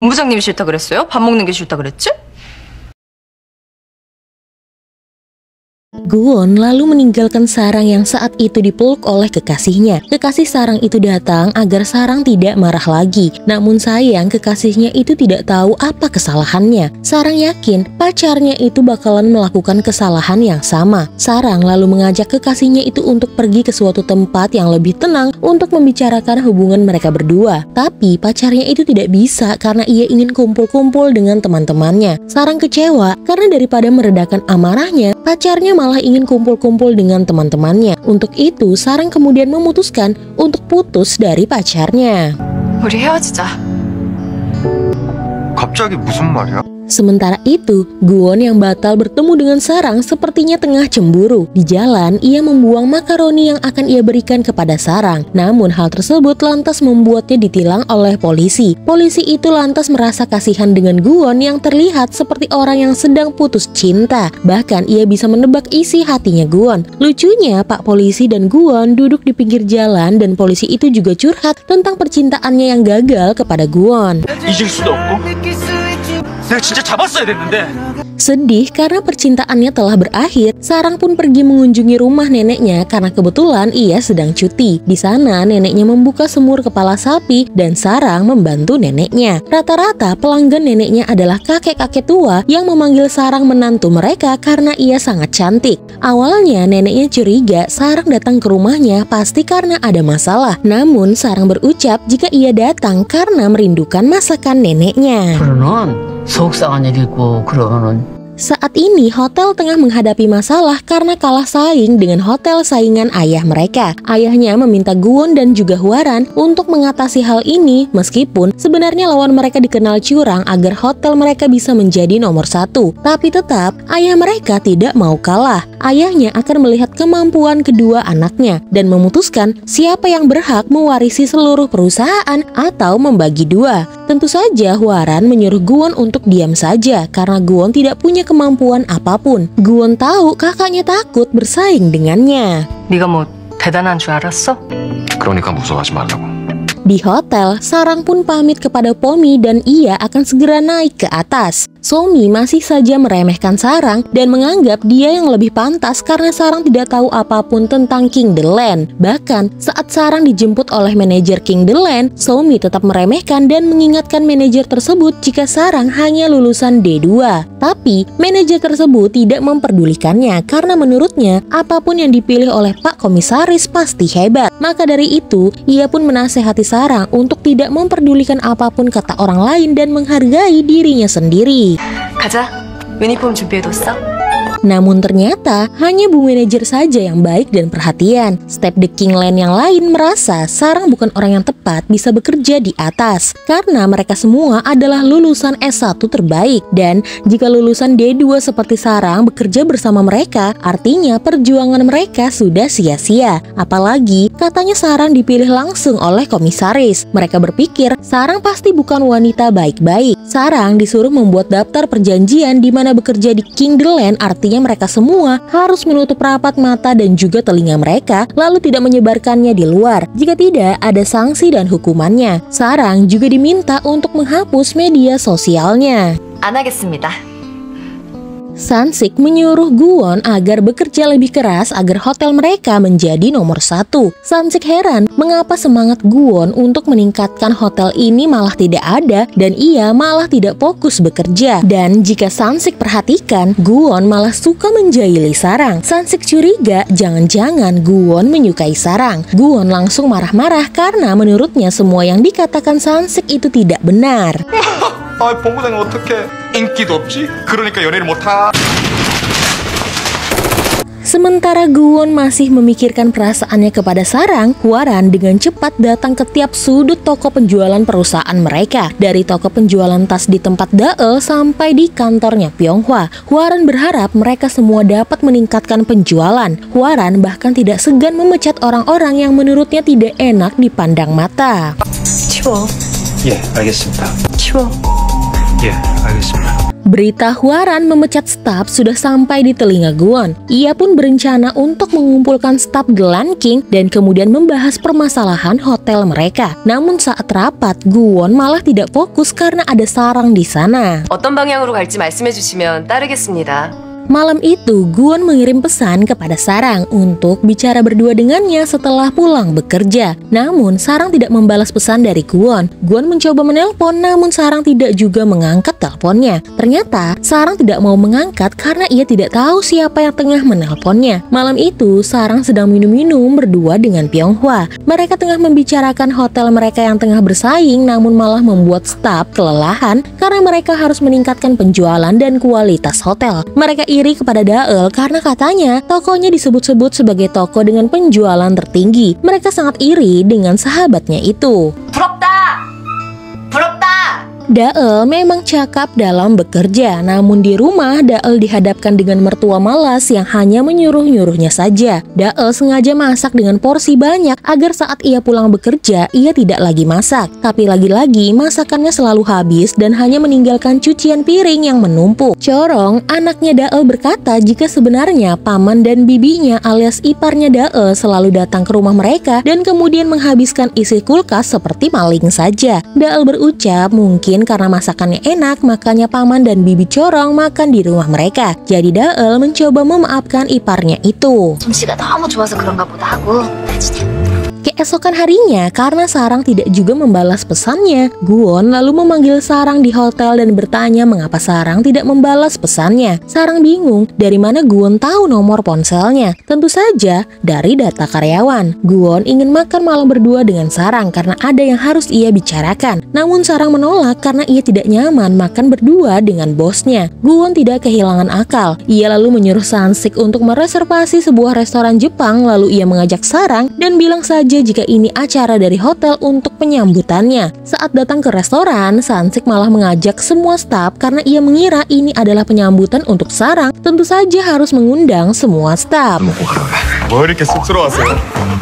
본부장님이 싫다 그랬어요? 밥 먹는 게 싫다 그랬지? Guwon lalu meninggalkan Sarang yang saat itu dipeluk oleh kekasihnya. Kekasih Sarang itu datang agar Sarang tidak marah lagi. Namun sayang kekasihnya itu tidak tahu apa kesalahannya. Sarang yakin pacarnya itu bakalan melakukan kesalahan yang sama. Sarang lalu mengajak kekasihnya itu untuk pergi ke suatu tempat yang lebih tenang untuk membicarakan hubungan mereka berdua. Tapi pacarnya itu tidak bisa karena ia ingin kumpul-kumpul dengan teman-temannya. Sarang kecewa karena daripada meredakan amarahnya, pacarnya malah ingin kumpul-kumpul dengan teman-temannya. Untuk itu, Sarang kemudian memutuskan untuk putus dari pacarnya. 우리 헤어지자. 갑자기 무슨 말이야? Sementara itu, Guwon yang batal bertemu dengan Sarang sepertinya tengah cemburu. Di jalan, ia membuang makaroni yang akan ia berikan kepada Sarang. Namun hal tersebut lantas membuatnya ditilang oleh polisi. Polisi itu lantas merasa kasihan dengan Guwon yang terlihat seperti orang yang sedang putus cinta. Bahkan ia bisa menebak isi hatinya Guwon. Lucunya, Pak Polisi dan Guwon duduk di pinggir jalan dan polisi itu juga curhat tentang percintaannya yang gagal kepada Guwon. 잊을 수도 없고 내가 진짜 잡았어야 됐는데. Sedih karena percintaannya telah berakhir, Sarang pun pergi mengunjungi rumah neneknya karena kebetulan ia sedang cuti. Di sana neneknya membuka semur kepala sapi dan Sarang membantu neneknya. Rata-rata pelanggan neneknya adalah kakek-kakek tua yang memanggil Sarang menantu mereka karena ia sangat cantik. Awalnya neneknya curiga Sarang datang ke rumahnya pasti karena ada masalah. Namun Sarang berucap jika ia datang karena merindukan masakan neneknya. 속상한 일이고 그러면은 Saat ini hotel tengah menghadapi masalah karena kalah saing dengan hotel saingan ayah mereka. Ayahnya meminta Guwon dan juga Hwaran untuk mengatasi hal ini meskipun sebenarnya lawan mereka dikenal curang agar hotel mereka bisa menjadi nomor 1. Tapi tetap ayah mereka tidak mau kalah. Ayahnya akan melihat kemampuan kedua anaknya dan memutuskan siapa yang berhak mewarisi seluruh perusahaan atau membagi dua. Tentu saja Hwaran menyuruh Guwon untuk diam saja karena Guwon tidak punya kemampuan apapun. Guwon tahu kakaknya takut bersaing dengannya. 네가 뭐 대단한 줄 알았어? 그러니까 무서워하지 말라고. Di hotel, Sarang pun pamit kepada Pomi dan ia akan segera naik ke atas. Somi masih saja meremehkan Sarang dan menganggap dia yang lebih pantas karena Sarang tidak tahu apapun tentang King The Land. Bahkan saat Sarang dijemput oleh manajer King The Land, Somi tetap meremehkan dan mengingatkan manajer tersebut jika Sarang hanya lulusan D2. Tapi manajer tersebut tidak memperdulikannya karena menurutnya apapun yang dipilih oleh Pak Komisaris pasti hebat. Maka dari itu, ia pun menasehati Sarang untuk tidak memperdulikan apapun kata orang lain dan menghargai dirinya sendiri. 가자. 유니폼 준비해뒀어? Namun ternyata hanya Bu Manajer saja yang baik dan perhatian. Step The King Land yang lain merasa Sarang bukan orang yang tepat bisa bekerja di atas karena mereka semua adalah lulusan S1 terbaik. Dan jika lulusan D2 seperti Sarang bekerja bersama mereka, artinya perjuangan mereka sudah sia-sia. Apalagi katanya Sarang dipilih langsung oleh komisaris. Mereka berpikir Sarang pasti bukan wanita baik-baik. Sarang disuruh membuat daftar perjanjian di mana bekerja di King The Land, artinya mereka semua harus menutup rapat mata dan juga telinga mereka lalu tidak menyebarkannya di luar. Jika tidak, ada sanksi dan hukumannya. Sarang juga diminta untuk menghapus media sosialnya. 안 하겠습니다. Sansik menyuruh Guwon agar bekerja lebih keras agar hotel mereka menjadi nomor 1. Sansik heran mengapa semangat Guwon untuk meningkatkan hotel ini malah tidak ada dan ia malah tidak fokus bekerja. Dan jika Sansik perhatikan, Guwon malah suka menjahili Sarang. Sansik curiga jangan-jangan Guwon menyukai Sarang. Guwon langsung marah-marah karena menurutnya semua yang dikatakan Sansik itu tidak benar. 아, 본부장님 어떡해. 인기도 없지? 그러니까 연애를 못하. Sementara Guwon masih memikirkan perasaannya kepada Sarang, Hwaran dengan cepat datang ke tiap sudut toko penjualan perusahaan mereka. Dari toko penjualan tas di tempat Daeul sampai di kantornya Pyonghwa. Hwaran berharap mereka semua dapat meningkatkan penjualan. Hwaran bahkan tidak segan memecat orang-orang yang menurutnya tidak enak dipandang mata. 치워. 예, 알겠습니다. 치워. 예, 알겠습니다. Berita Hwaran memecat staf sudah sampai di telinga Gwon. Ia pun berencana untuk mengumpulkan staf The Land King dan kemudian membahas permasalahan hotel mereka. Namun saat rapat, Gwon malah tidak fokus karena ada Sarang di sana. 어떤 방향으로 갈지 말씀해 주시면 따르겠습니다. Malam itu, Gwon mengirim pesan kepada Sarang untuk bicara berdua dengannya setelah pulang bekerja. Namun, Sarang tidak membalas pesan dari Gwon. Gwon mencoba menelpon, namun Sarang tidak juga mengangkat teleponnya. Ternyata, Sarang tidak mau mengangkat karena ia tidak tahu siapa yang tengah menelponnya. Malam itu, Sarang sedang minum-minum berdua dengan Pyonghwa. Mereka tengah membicarakan hotel mereka yang tengah bersaing, namun malah membuat staf kelelahan karena mereka harus meningkatkan penjualan dan kualitas hotel. Mereka iri kepada Daeul karena katanya tokonya disebut-sebut sebagai toko dengan penjualan tertinggi. Mereka sangat iri dengan sahabatnya itu. 부럽다! 부럽다! Daeul memang cakap dalam bekerja, namun di rumah Daeul dihadapkan dengan mertua malas yang hanya menyuruh-nyuruhnya saja. Daeul sengaja masak dengan porsi banyak agar saat ia pulang bekerja, ia tidak lagi masak. Tapi lagi-lagi masakannya selalu habis dan hanya meninggalkan cucian piring yang menumpuk. Corong, anaknya Daeul berkata jika sebenarnya paman dan bibinya alias iparnya Daeul selalu datang ke rumah mereka dan kemudian menghabiskan isi kulkas seperti maling saja. Daeul berucap mungkin karena masakannya enak, makanya paman dan bibi Corong makan di rumah mereka. Jadi Daeul mencoba memaafkan iparnya itu. 솜씨가 너무 좋아서 그런가 보다 하고 Keesokan harinya, karena Sarang tidak juga membalas pesannya, Gwon lalu memanggil Sarang di hotel dan bertanya mengapa Sarang tidak membalas pesannya. Sarang bingung dari mana Gwon tahu nomor ponselnya. Tentu saja dari data karyawan. Gwon ingin makan malam berdua dengan Sarang karena ada yang harus ia bicarakan. Namun Sarang menolak karena ia tidak nyaman makan berdua dengan bosnya. Gwon tidak kehilangan akal. Ia lalu menyuruh Sansik untuk mereservasi sebuah restoran Jepang, lalu ia mengajak Sarang dan bilang saja jika ini acara dari hotel untuk penyambutannya. Saat datang ke restoran, Sansik malah mengajak semua staf karena ia mengira ini adalah penyambutan untuk Sarang. Tentu saja harus mengundang semua staf. 뭐 이렇게 쑥스러워하세요?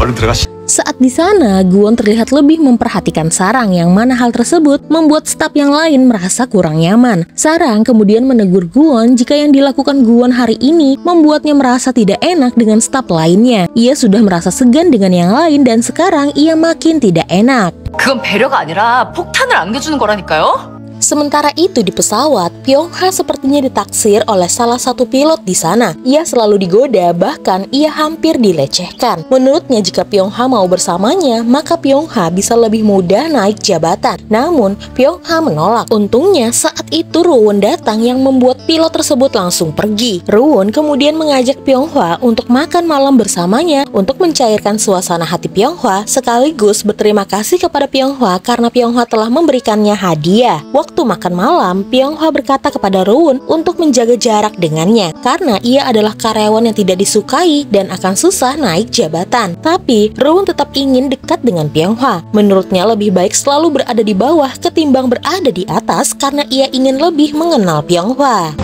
얼른 들어가시. Saat di sana, Gwon terlihat lebih memperhatikan Sarang yang mana hal tersebut membuat staf yang lain merasa kurang nyaman. Sarang kemudian menegur Gwon jika yang dilakukan Gwon hari ini membuatnya merasa tidak enak dengan staf lainnya. Ia sudah merasa segan dengan yang lain dan sekarang ia makin tidak enak. 그건 배려가 아니라 폭탄을 안겨주는 거라니까요? Sementara itu di pesawat, Pyonghwa sepertinya ditaksir oleh salah satu pilot di sana. Ia selalu digoda, bahkan ia hampir dilecehkan. Menurutnya jika Pyonghwa mau bersamanya, maka Pyonghwa bisa lebih mudah naik jabatan. Namun, Pyonghwa menolak. Untungnya saat itu Rowoon datang yang membuat pilot tersebut langsung pergi. Rowoon kemudian mengajak Pyonghwa untuk makan malam bersamanya untuk mencairkan suasana hati Pyonghwa, sekaligus berterima kasih kepada Pyonghwa karena Pyonghwa telah memberikannya hadiah. Waktu makan malam, Pyonghwa berkata kepada Rowoon untuk menjaga jarak dengannya karena ia adalah karyawan yang tidak disukai dan akan susah naik jabatan. Tapi Rowoon tetap ingin dekat dengan Pyonghwa. Menurutnya lebih baik selalu berada di bawah ketimbang berada di atas karena ia ingin lebih mengenal Pyonghwa.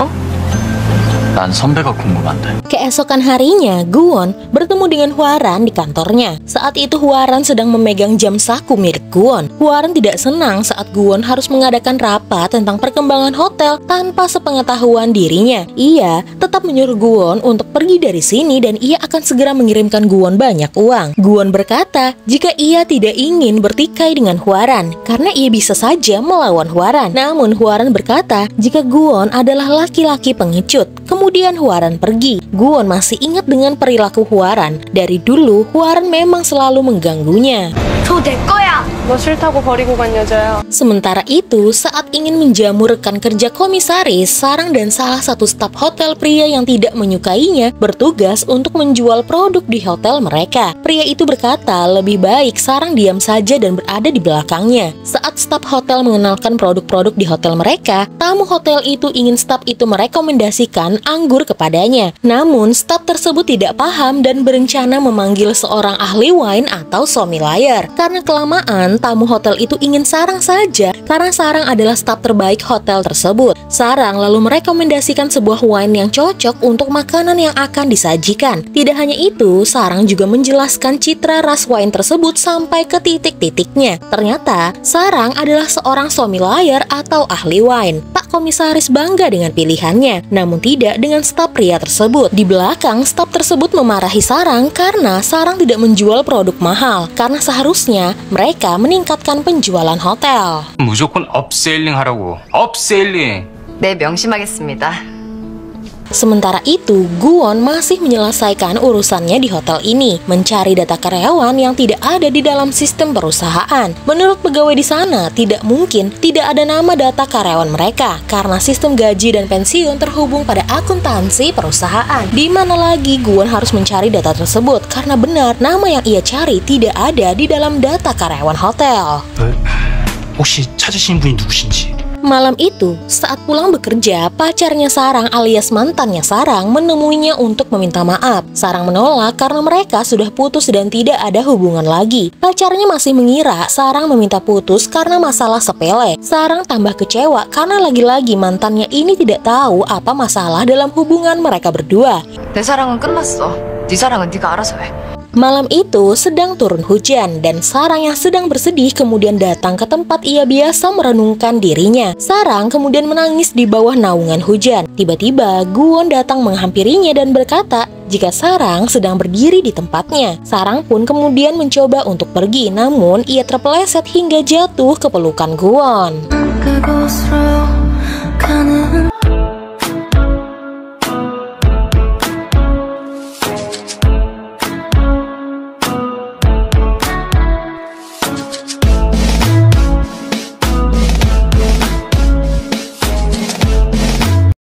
난 선배가 궁금한데. Keesokan harinya, Gwon bertemu dengan Hwaran di kantornya. Saat itu Hwaran sedang memegang jam saku milik Gwon. Hwaran tidak senang saat Gwon harus mengadakan rapat tentang perkembangan hotel tanpa sepengetahuan dirinya. Ia tetap menyuruh Gwon untuk pergi dari sini dan ia akan segera mengirimkan Gwon banyak uang. Gwon berkata jika ia tidak ingin bertikai dengan Hwaran karena ia bisa saja melawan Hwaran. Namun Hwaran berkata jika Gwon adalah laki-laki pengecut. Kemudian Hwaran pergi. Gwon masih ingat dengan perilaku Hwaran. Dari dulu, Hwaran memang selalu mengganggunya. 저 내 거야! 너 싫다고 버리고 간 여자야. Sementara itu, saat ingin menjamu rekan kerja komisaris, Sarang dan salah satu staf hotel pria yang tidak menyukainya bertugas untuk menjual produk di hotel mereka. Pria itu berkata lebih baik Sarang diam saja dan berada di belakangnya. Saat staf hotel mengenalkan produk-produk di hotel mereka, tamu hotel itu ingin staf itu merekomendasikan anggur kepadanya. Namun, staf tersebut tidak paham dan berencana memanggil seorang ahli wine atau sommelier. Karena kelamaan, tamu hotel itu ingin Sarang saja karena Sarang adalah staf terbaik hotel tersebut. Sarang lalu merekomendasikan sebuah wine yang cocok untuk makanan yang akan disajikan. Tidak hanya itu, Sarang juga menjelaskan citra ras wine tersebut sampai ke titik-titiknya. Ternyata, Sarang adalah seorang sommelier atau ahli wine. Tak komisaris bangga dengan pilihannya, namun tidak dengan staf pria tersebut. Di belakang, staf tersebut memarahi Sarang karena Sarang tidak menjual produk mahal, karena seharusnya mereka meningkatkan penjualan hotel. 무조건 업셀링 하라고. 업셀링. 네, 명심하겠습니다. Sementara itu, Guwon masih menyelesaikan urusannya di hotel ini, mencari data karyawan yang tidak ada di dalam sistem perusahaan. Menurut pegawai di sana, tidak mungkin tidak ada nama data karyawan mereka, karena sistem gaji dan pensiun terhubung pada akuntansi perusahaan. Di mana lagi Guwon harus mencari data tersebut, karena benar nama yang ia cari tidak ada di dalam data karyawan hotel. 혹시 찾으신 분이 누구신지? Malam itu, saat pulang bekerja, pacarnya Sarang alias mantannya Sarang menemuinya untuk meminta maaf. Sarang menolak karena mereka sudah putus dan tidak ada hubungan lagi. Pacarnya masih mengira Sarang meminta putus karena masalah sepele. Sarang tambah kecewa karena lagi-lagi mantannya ini tidak tahu apa masalah dalam hubungan mereka berdua. 내 사랑은 끝났어. 네 사랑은 네가 알아서 해. Malam itu sedang turun hujan dan Sarang yang sedang bersedih kemudian datang ke tempat ia biasa merenungkan dirinya. Sarang kemudian menangis di bawah naungan hujan. Tiba-tiba Guwon datang menghampirinya dan berkata jika Sarang sedang berdiri di tempatnya. Sarang pun kemudian mencoba untuk pergi, namun ia terpeleset hingga jatuh ke pelukan Guwon.